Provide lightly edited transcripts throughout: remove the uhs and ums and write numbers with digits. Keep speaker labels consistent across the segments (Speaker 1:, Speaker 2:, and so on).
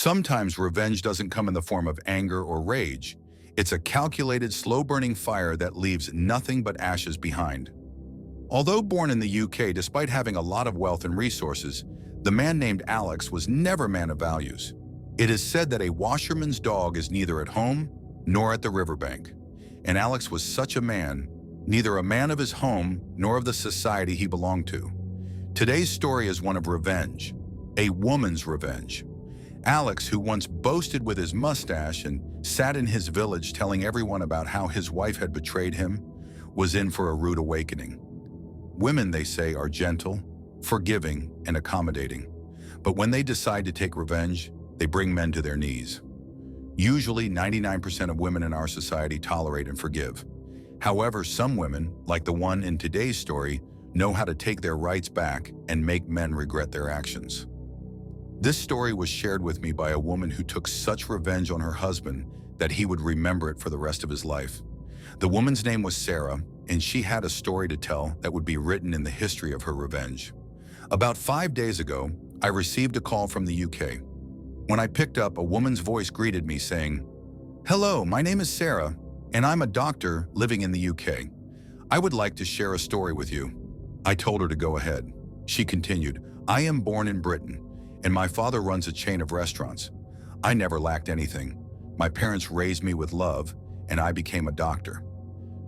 Speaker 1: Sometimes revenge doesn't come in the form of anger or rage. It's a calculated, slow-burning fire that leaves nothing but ashes behind. Although born in the UK, despite having a lot of wealth and resources, the man named Alex was never a man of values. It is said that a washerman's dog is neither at home nor at the riverbank. And Alex was such a man, neither a man of his home nor of the society he belonged to. Today's story is one of revenge, a woman's revenge. Alex, who once boasted with his mustache and sat in his village telling everyone about how his wife had betrayed him, was in for a rude awakening. Women, they say, are gentle, forgiving, and accommodating. But when they decide to take revenge, they bring men to their knees. Usually, 99% of women in our society tolerate and forgive. However, some women, like the one in today's story, know how to take their rights back and make men regret their actions. This story was shared with me by a woman who took such revenge on her husband that he would remember it for the rest of his life. The woman's name was Sarah, and she had a story to tell that would be written in the history of her revenge. About 5 days ago, I received a call from the UK. When I picked up, a woman's voice greeted me saying, "Hello, my name is Sarah, and I'm a doctor living in the UK. I would like to share a story with you." I told her to go ahead. She continued, "I am born in Britain, and my father runs a chain of restaurants. I never lacked anything. My parents raised me with love, and I became a doctor.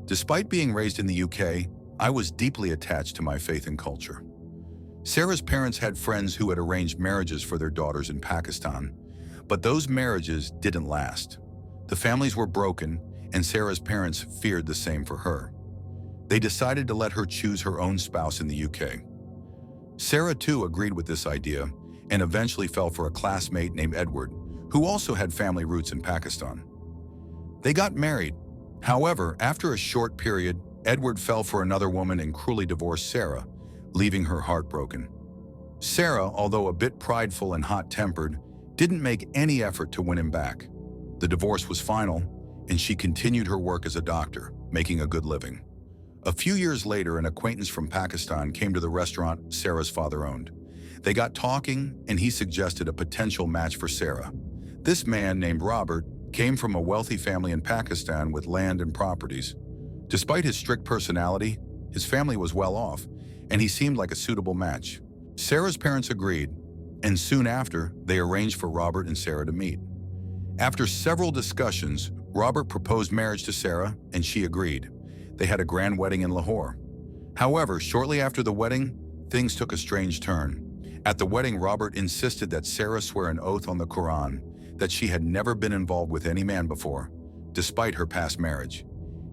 Speaker 1: Despite being raised in the UK, I was deeply attached to my faith and culture." Sarah's parents had friends who had arranged marriages for their daughters in Pakistan, but those marriages didn't last. The families were broken, and Sarah's parents feared the same for her. They decided to let her choose her own spouse in the UK. Sarah, too, agreed with this idea and eventually fell for a classmate named Edward, who also had family roots in Pakistan. They got married. However, after a short period, Edward fell for another woman and cruelly divorced Sarah, leaving her heartbroken. Sarah, although a bit prideful and hot-tempered, didn't make any effort to win him back. The divorce was final, and she continued her work as a doctor, making a good living. A few years later, an acquaintance from Pakistan came to the restaurant Sarah's father owned. They got talking, and he suggested a potential match for Sarah. This man, named Robert, came from a wealthy family in Pakistan with land and properties. Despite his strict personality, his family was well off, and he seemed like a suitable match. Sarah's parents agreed, and soon after, they arranged for Robert and Sarah to meet. After several discussions, Robert proposed marriage to Sarah, and she agreed. They had a grand wedding in Lahore. However, shortly after the wedding, things took a strange turn. At the wedding, Robert insisted that Sarah swear an oath on the Quran that she had never been involved with any man before, despite her past marriage.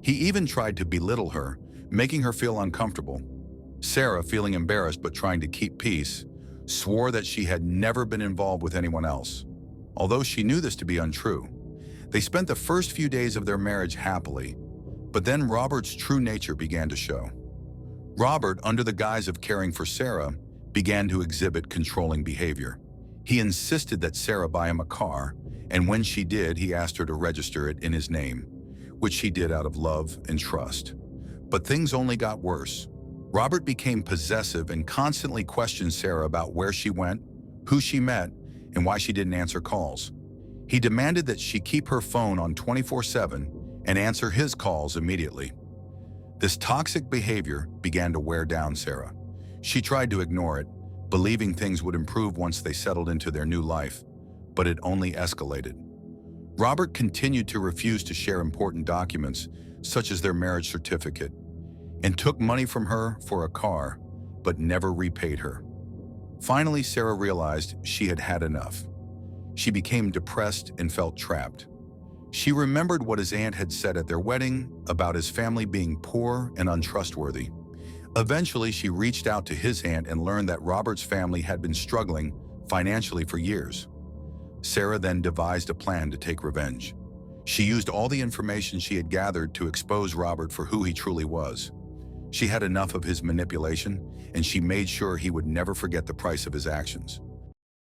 Speaker 1: He even tried to belittle her, making her feel uncomfortable. Sarah, feeling embarrassed but trying to keep peace, swore that she had never been involved with anyone else, although she knew this to be untrue. They spent the first few days of their marriage happily, but then Robert's true nature began to show. Robert, under the guise of caring for Sarah, began to exhibit controlling behavior. He insisted that Sarah buy him a car, and when she did, he asked her to register it in his name, which she did out of love and trust. But things only got worse. Robert became possessive and constantly questioned Sarah about where she went, who she met, and why she didn't answer calls. He demanded that she keep her phone on 24/7 and answer his calls immediately. This toxic behavior began to wear down Sarah. She tried to ignore it, believing things would improve once they settled into their new life, but it only escalated. Robert continued to refuse to share important documents, such as their marriage certificate, and took money from her for a car, but never repaid her. Finally, Sarah realized she had had enough. She became depressed and felt trapped. She remembered what his aunt had said at their wedding about his family being poor and untrustworthy. Eventually, she reached out to his aunt and learned that Robert's family had been struggling financially for years. Sarah then devised a plan to take revenge. She used all the information she had gathered to expose Robert for who he truly was. She had enough of his manipulation, and she made sure he would never forget the price of his actions.